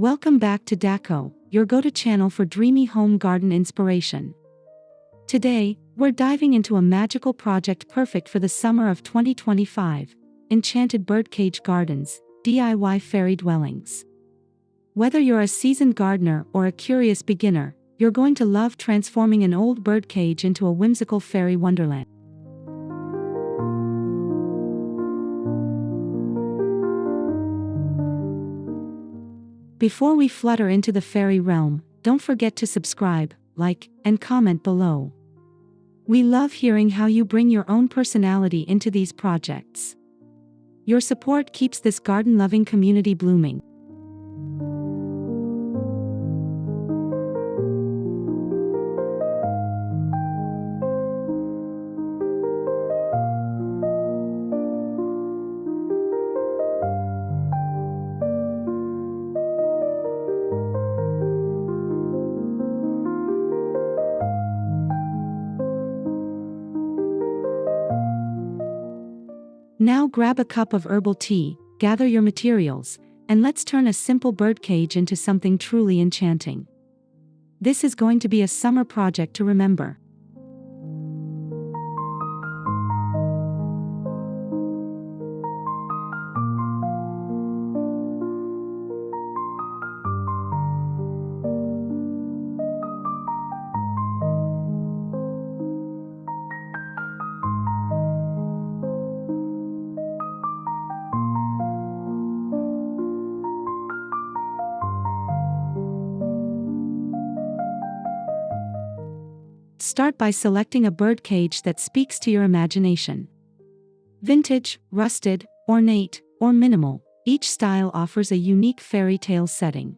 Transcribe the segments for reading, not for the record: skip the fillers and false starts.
Welcome back to Decor, your go-to channel for dreamy home garden inspiration. Today, we're diving into a magical project perfect for the summer of 2025, Enchanted Birdcage Gardens, DIY fairy dwellings. Whether you're a seasoned gardener or a curious beginner, you're going to love transforming an old birdcage into a whimsical fairy wonderland. Before we flutter into the fairy realm, don't forget to subscribe, like, and comment below. We love hearing how you bring your own personality into these projects. Your support keeps this garden-loving community blooming. Now grab a cup of herbal tea, gather your materials, and let's turn a simple birdcage into something truly enchanting. This is going to be a summer project to remember. Start by selecting a birdcage that speaks to your imagination. Vintage, rusted, ornate, or minimal, each style offers a unique fairy tale setting.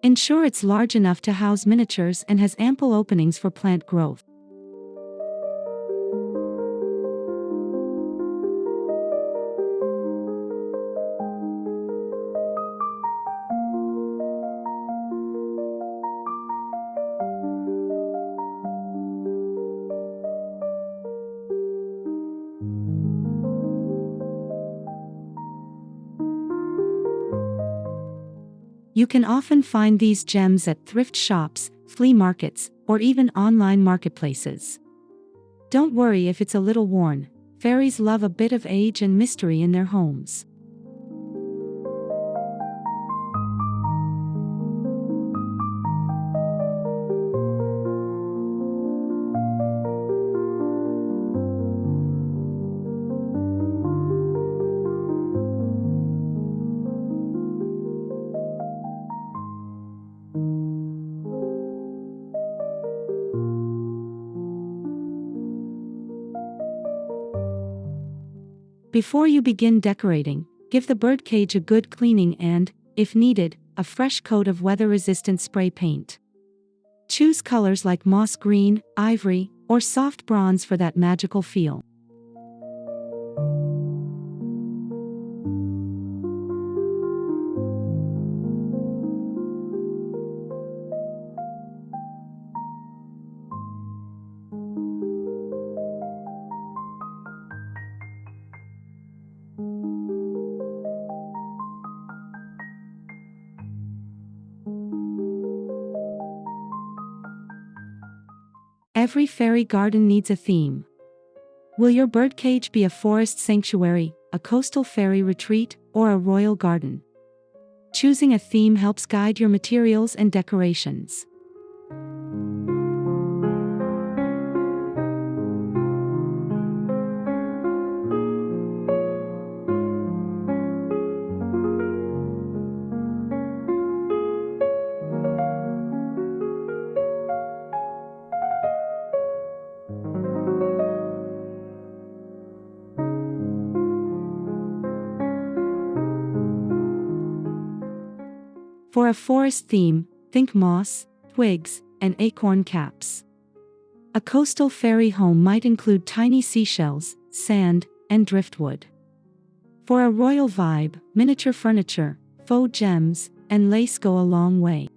Ensure it's large enough to house miniatures and has ample openings for plant growth. You can often find these gems at thrift shops, flea markets, or even online marketplaces. Don't worry if it's a little worn, fairies love a bit of age and mystery in their homes. Before you begin decorating, give the birdcage a good cleaning and, if needed, a fresh coat of weather-resistant spray paint. Choose colors like moss green, ivory, or soft bronze for that magical feel. Every fairy garden needs a theme. Will your birdcage be a forest sanctuary, a coastal fairy retreat, or a royal garden? Choosing a theme helps guide your materials and decorations. For a forest theme, think moss, twigs, and acorn caps. A coastal fairy home might include tiny seashells, sand, and driftwood. For a royal vibe, miniature furniture, faux gems, and lace go a long way.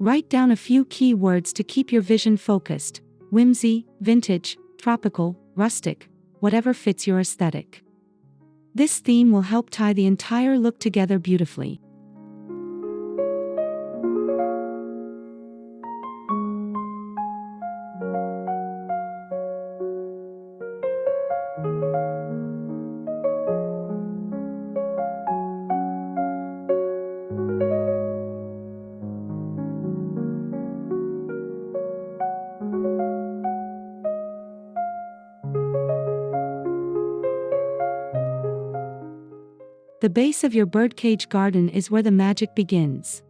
Write down a few key words to keep your vision focused: whimsy, vintage, tropical, rustic, whatever fits your aesthetic. This theme will help tie the entire look together beautifully. The base of your birdcage garden is where the magic begins.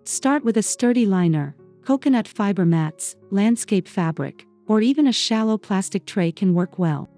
Start with a sturdy liner, coconut fiber mats, landscape fabric, or even a shallow plastic tray can work well.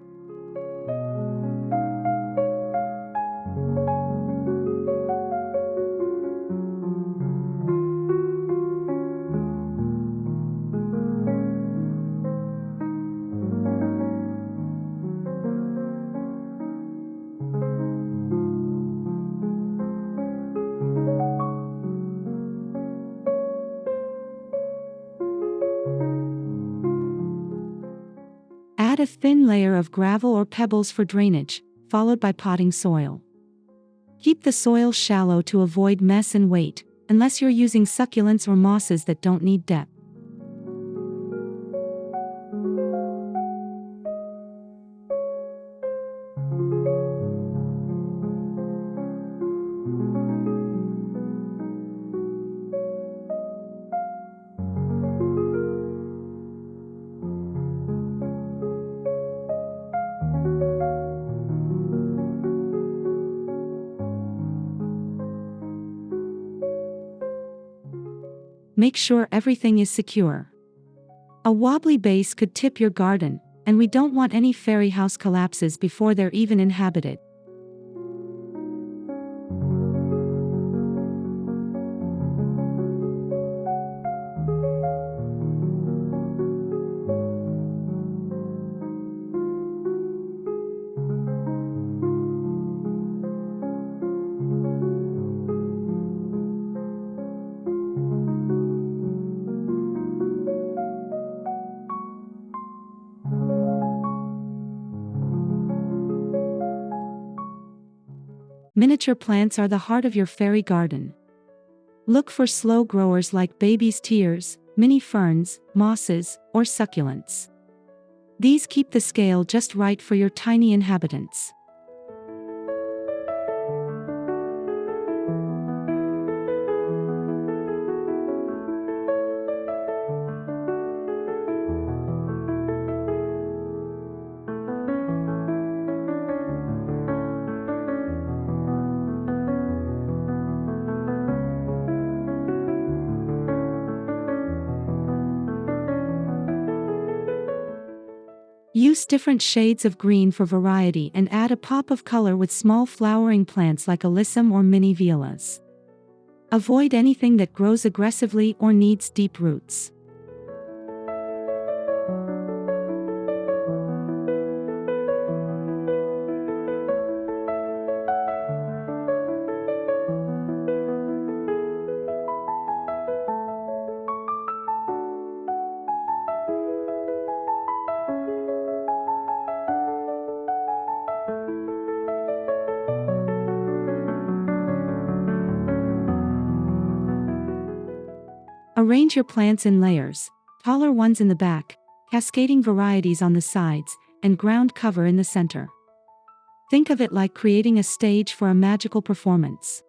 Add a thin layer of gravel or pebbles for drainage, followed by potting soil. Keep the soil shallow to avoid mess and weight, unless you're using succulents or mosses that don't need depth. Make sure everything is secure. A wobbly base could tip your garden, and we don't want any fairy house collapses before they're even inhabited. Miniature plants are the heart of your fairy garden. Look for slow growers like baby's tears, mini ferns, mosses, or succulents. These keep the scale just right for your tiny inhabitants. Use different shades of green for variety and add a pop of color with small flowering plants like alyssum or mini violas. Avoid anything that grows aggressively or needs deep roots. Arrange your plants in layers, taller ones in the back, cascading varieties on the sides, and ground cover in the center. Think of it like creating a stage for a magical performance.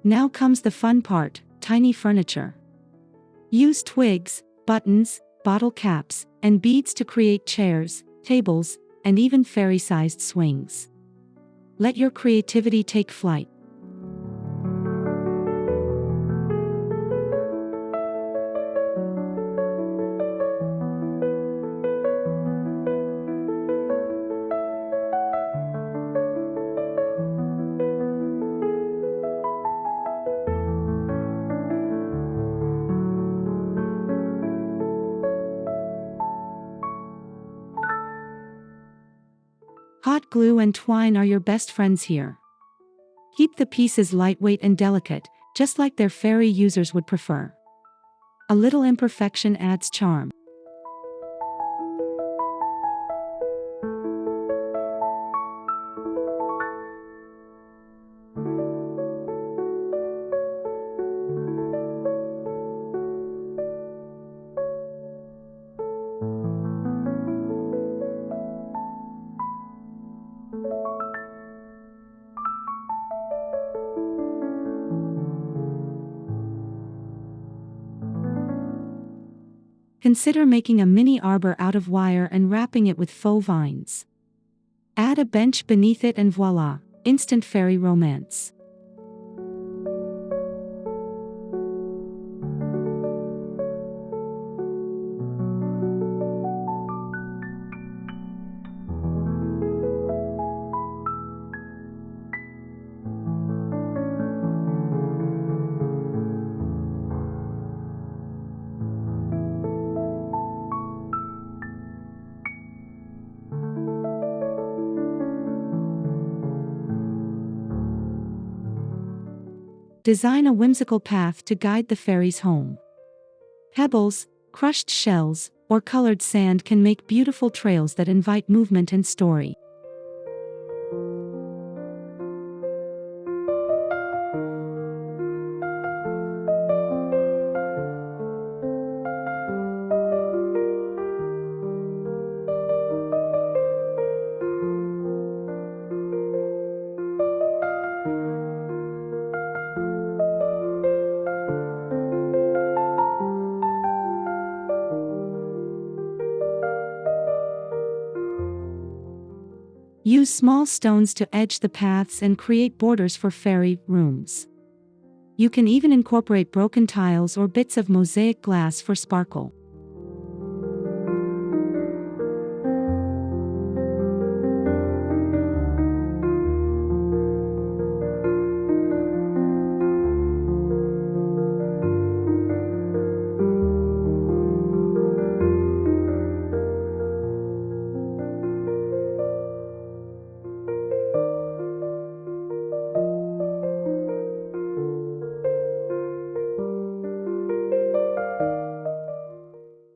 Now comes the fun part: tiny furniture. Use twigs, buttons, bottle caps, and beads to create chairs, tables, and even fairy-sized swings. Let your creativity take flight. Hot glue and twine are your best friends here. Keep the pieces lightweight and delicate, just like their fairy users would prefer. A little imperfection adds charm. Consider making a mini arbor out of wire and wrapping it with faux vines. Add a bench beneath it and voila, instant fairy romance. Design a whimsical path to guide the fairies home. Pebbles, crushed shells, or colored sand can make beautiful trails that invite movement and story. Use small stones to edge the paths and create borders for fairy rooms. You can even incorporate broken tiles or bits of mosaic glass for sparkle.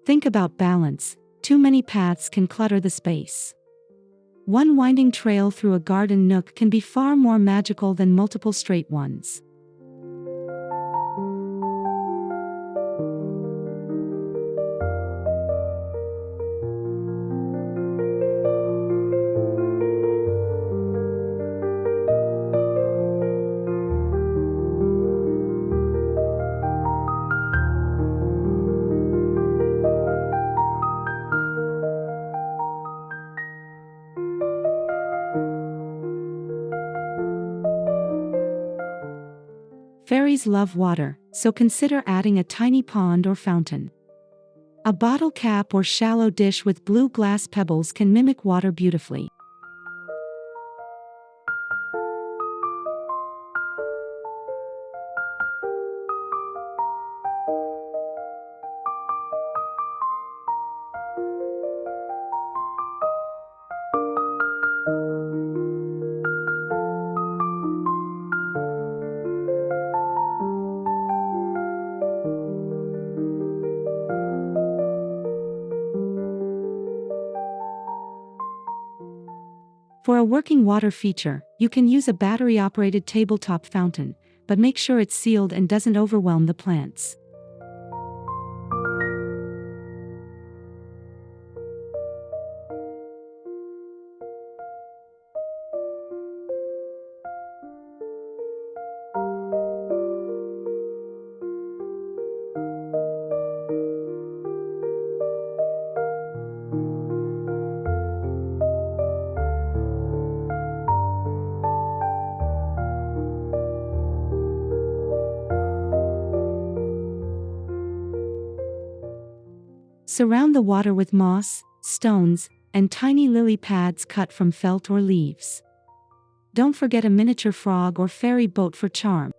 Think about balance. Too many paths can clutter the space. One winding trail through a garden nook can be far more magical than multiple straight ones. Fairies love water, so consider adding a tiny pond or fountain. A bottle cap or shallow dish with blue glass pebbles can mimic water beautifully. For a working water feature, you can use a battery-operated tabletop fountain, but make sure it's sealed and doesn't overwhelm the plants. Surround the water with moss, stones, and tiny lily pads cut from felt or leaves. Don't forget a miniature frog or fairy boat for charm.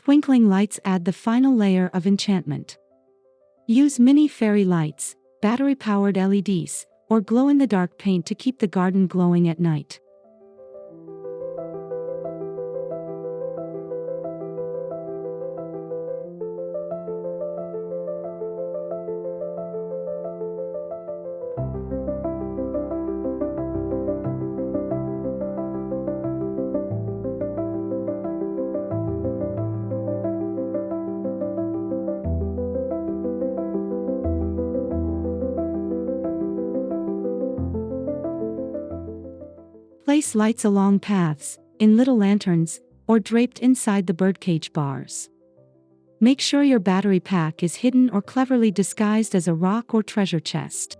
Twinkling lights add the final layer of enchantment. Use mini fairy lights, battery-powered LEDs, or glow-in-the-dark paint to keep the garden glowing at night. Place lights along paths, in little lanterns, or draped inside the birdcage bars. Make sure your battery pack is hidden or cleverly disguised as a rock or treasure chest.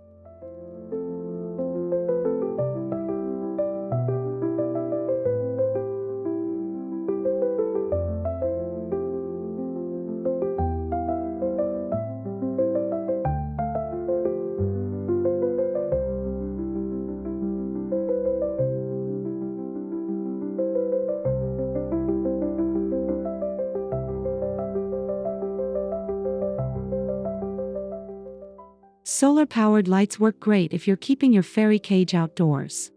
Solar-powered lights work great if you're keeping your fairy cage outdoors.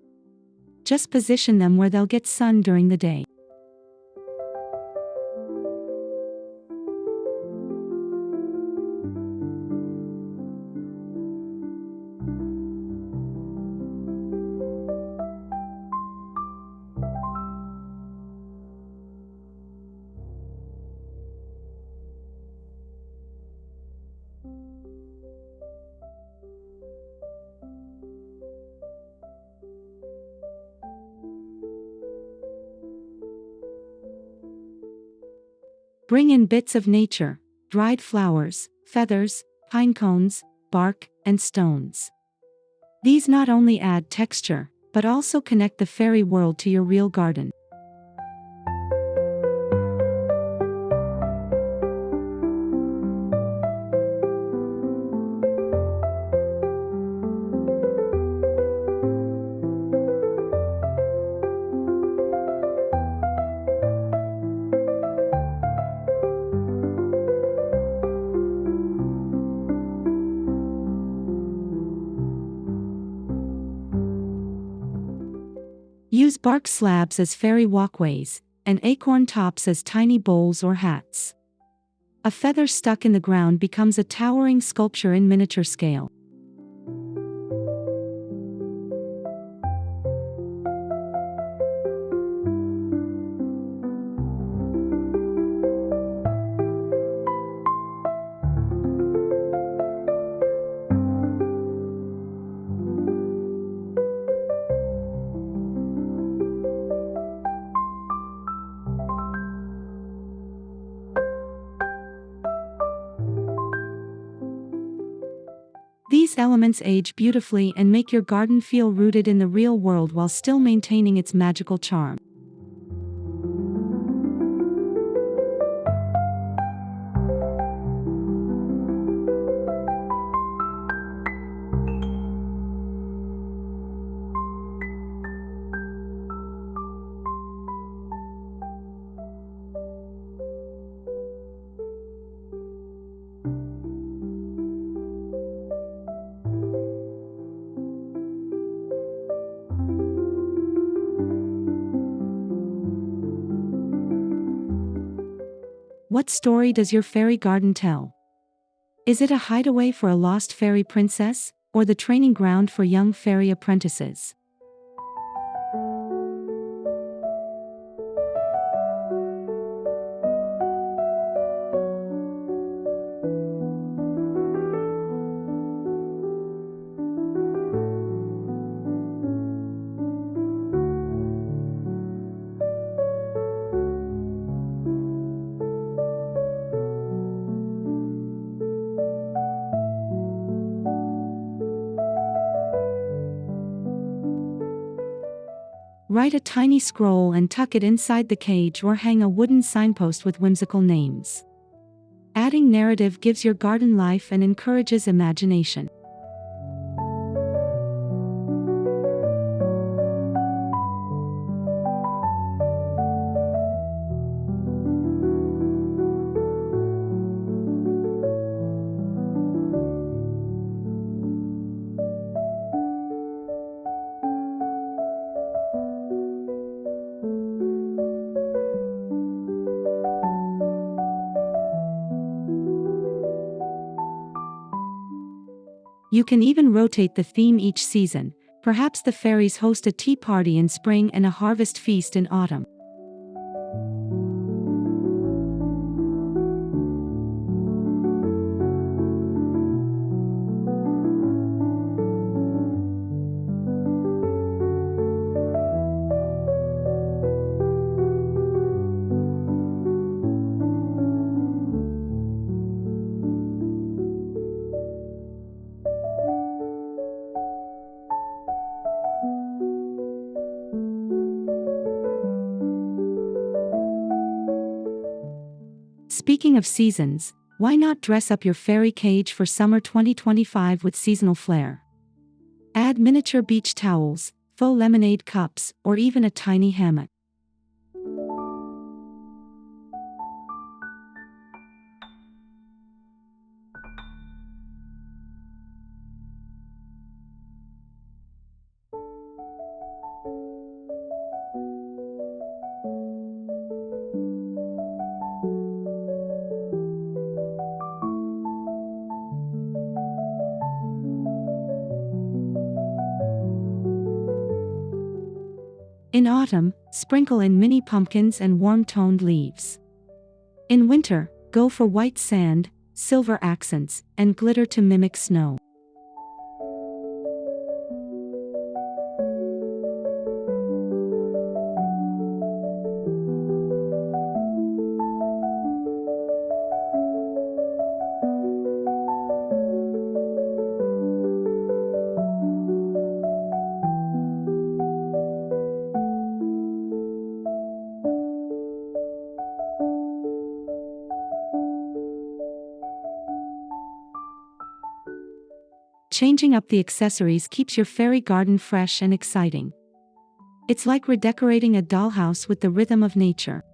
Just position them where they'll get sun during the day. Bring in bits of nature, dried flowers, feathers, pine cones, bark, and stones. These not only add texture, but also connect the fairy world to your real garden. Use bark slabs as fairy walkways, and acorn tops as tiny bowls or hats. A feather stuck in the ground becomes a towering sculpture in miniature scale. These elements age beautifully and make your garden feel rooted in the real world while still maintaining its magical charm. What story does your fairy garden tell? Is it a hideaway for a lost fairy princess, or the training ground for young fairy apprentices? Write a tiny scroll and tuck it inside the cage or hang a wooden signpost with whimsical names. Adding narrative gives your garden life and encourages imagination. You can even rotate the theme each season. Perhaps the fairies host a tea party in spring and a harvest feast in autumn. Speaking of seasons, why not dress up your fairy cage for summer 2025 with seasonal flair? Add miniature beach towels, faux lemonade cups, or even a tiny hammock. In autumn, sprinkle in mini pumpkins and warm-toned leaves. In winter, go for white sand, silver accents, and glitter to mimic snow. Changing up the accessories keeps your fairy garden fresh and exciting. It's like redecorating a dollhouse with the rhythm of nature.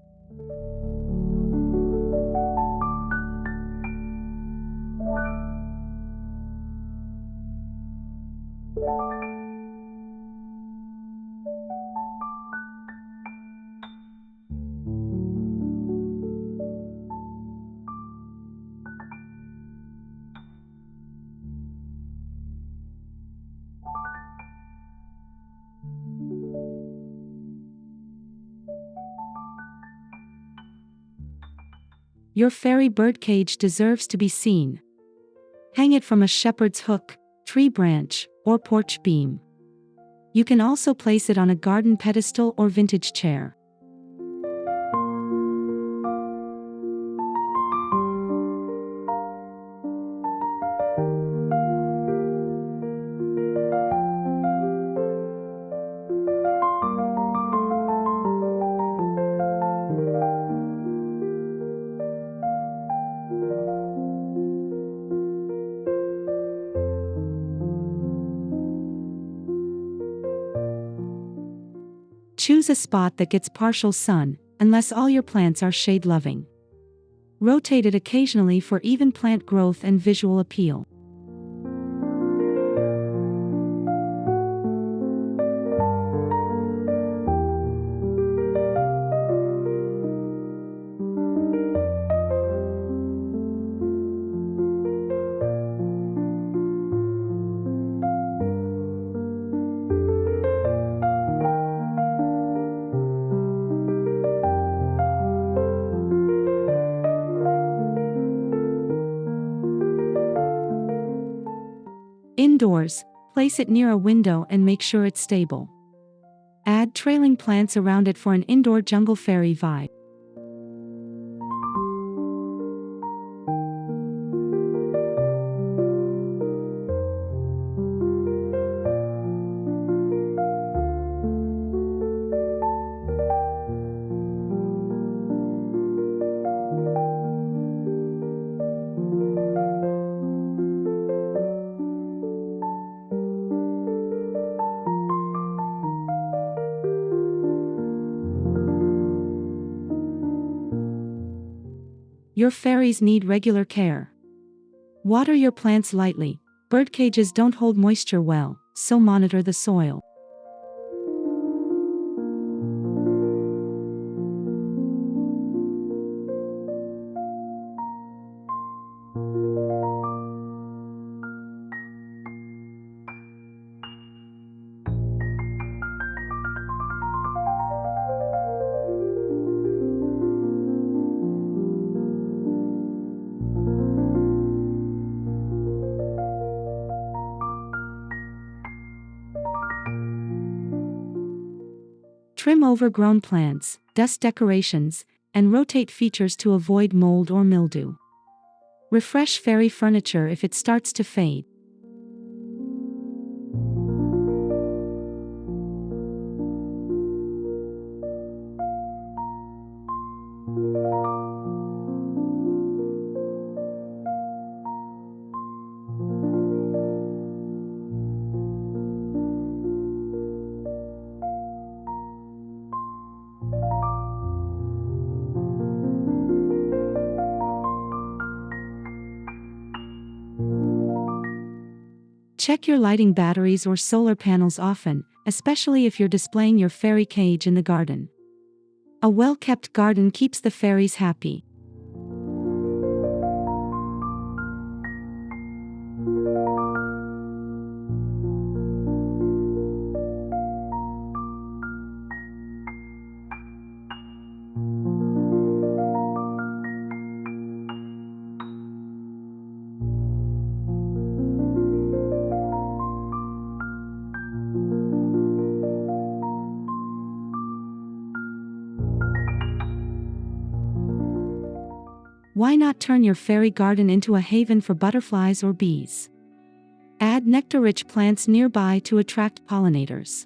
Your fairy birdcage deserves to be seen. Hang it from a shepherd's hook, tree branch, or porch beam. You can also place it on a garden pedestal or vintage chair. Choose a spot that gets partial sun, unless all your plants are shade-loving. Rotate it occasionally for even plant growth and visual appeal. Indoors, place it near a window and make sure it's stable. Add trailing plants around it for an indoor jungle fairy vibe. Your fairies need regular care. Water your plants lightly. Birdcages don't hold moisture well, so monitor the soil. Trim overgrown plants, dust decorations, and rotate features to avoid mold or mildew. Refresh fairy furniture if it starts to fade. Check your lighting batteries or solar panels often, especially if you're displaying your fairy cage in the garden. A well-kept garden keeps the fairies happy. Why not turn your fairy garden into a haven for butterflies or bees? Add nectar-rich plants nearby to attract pollinators.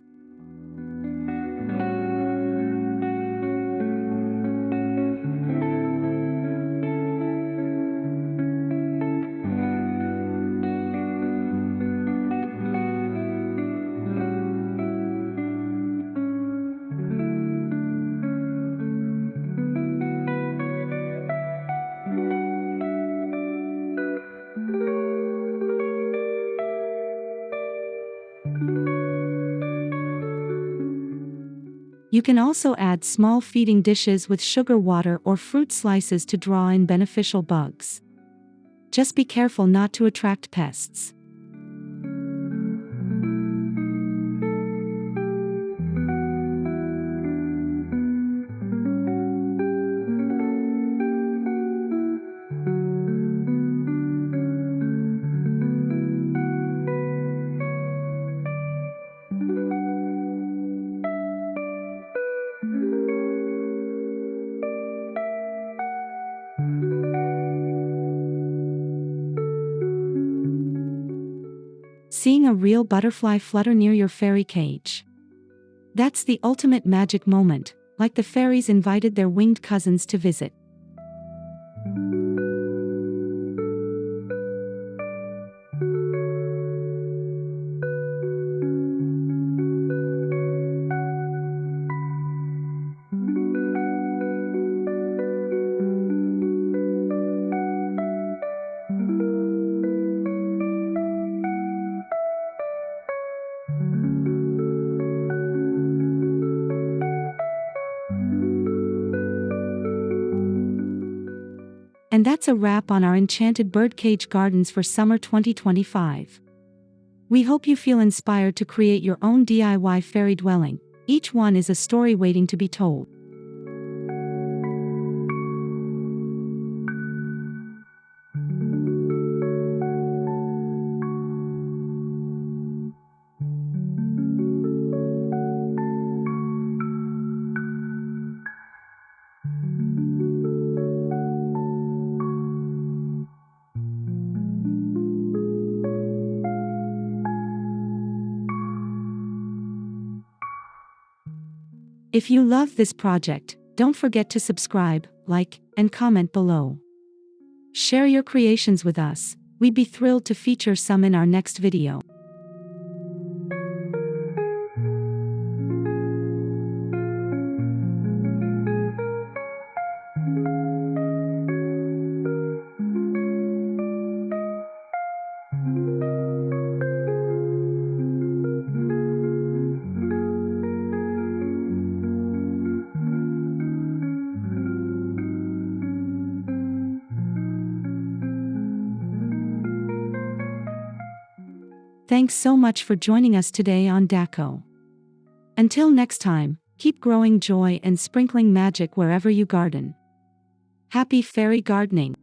You can also add small feeding dishes with sugar water or fruit slices to draw in beneficial bugs. Just be careful not to attract pests. Seeing a real butterfly flutter near your fairy cage. That's the ultimate magic moment, like the fairies invited their winged cousins to visit. And that's a wrap on our Enchanted Birdcage Gardens for summer 2025. We hope you feel inspired to create your own DIY fairy dwelling. Each one is a story waiting to be told. If you love this project, don't forget to subscribe, like, and comment below. Share your creations with us. We'd be thrilled to feature some in our next video. Thanks so much for joining us today on Decor. Until next time, keep growing joy and sprinkling magic wherever you garden. Happy fairy gardening!